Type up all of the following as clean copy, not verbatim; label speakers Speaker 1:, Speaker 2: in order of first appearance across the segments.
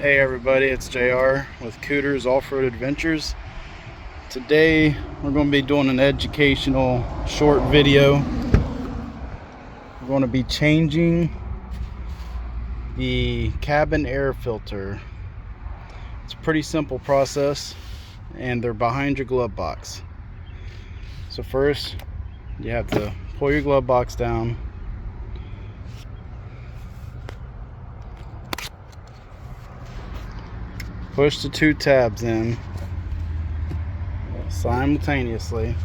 Speaker 1: Hey everybody, it's JR with Cooter's Off-Road Adventures. Today we're going to be doing an educational short video. We're going to be changing the cabin air filter. It's a pretty simple process and they're behind your glove box. So first you have to pull your glove box down. Push the two tabs in simultaneously.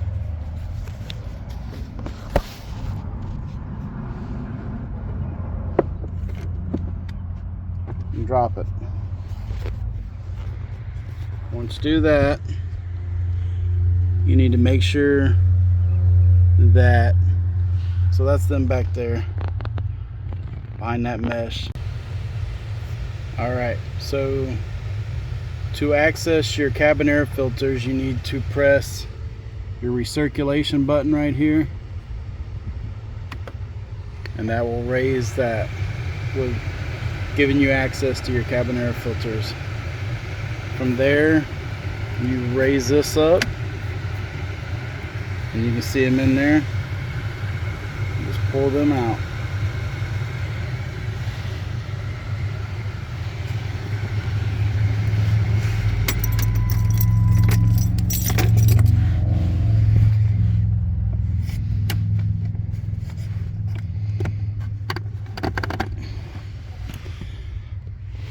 Speaker 1: And drop it. Once you do that, you need to make sure that, so that's them back there behind that mesh. Alright, so to access your cabin air filters, you need to press your recirculation button right here, and that will raise that, with giving you access to your cabin air filters. From there, you raise this up, and you can see them in there. Just pull them out.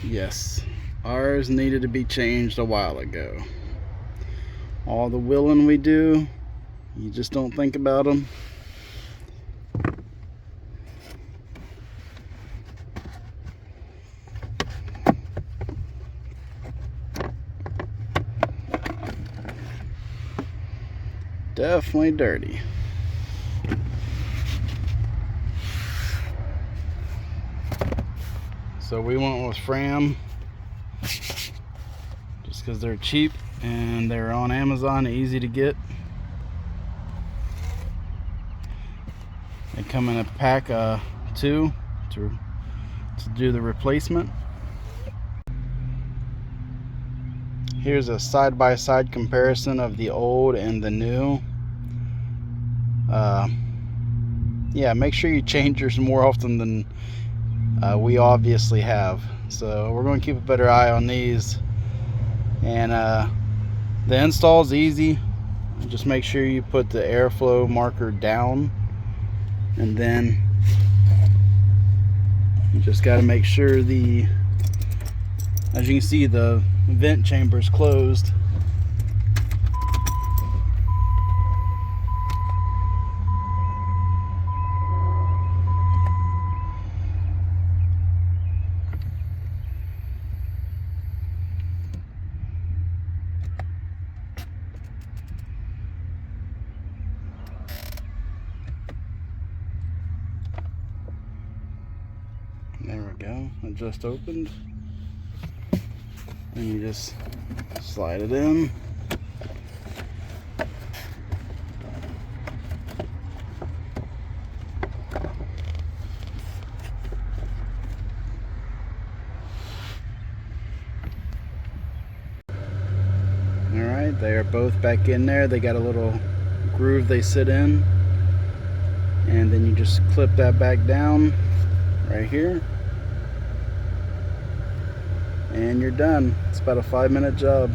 Speaker 1: Yes, ours needed to be changed a while ago. All the wheeling we do, you just don't think about them. Definitely dirty. So we went with Fram just because they're cheap and they're on Amazon, easy to get. They come in a pack of 2 to do the replacement. Here's a side-by-side comparison of the old and the new. Yeah, make sure you change yours more often than we obviously have. So we're going to keep a better eye on these. And the install is easy. Just make sure you put the airflow marker down, and then you just got to make sure as you can see, the vent chamber is closed. There we go, it just opened. And you just slide it in. Alright, they are both back in there. They got a little groove they sit in. And then you just clip that back down right here. And you're done. It's about a 5-minute job.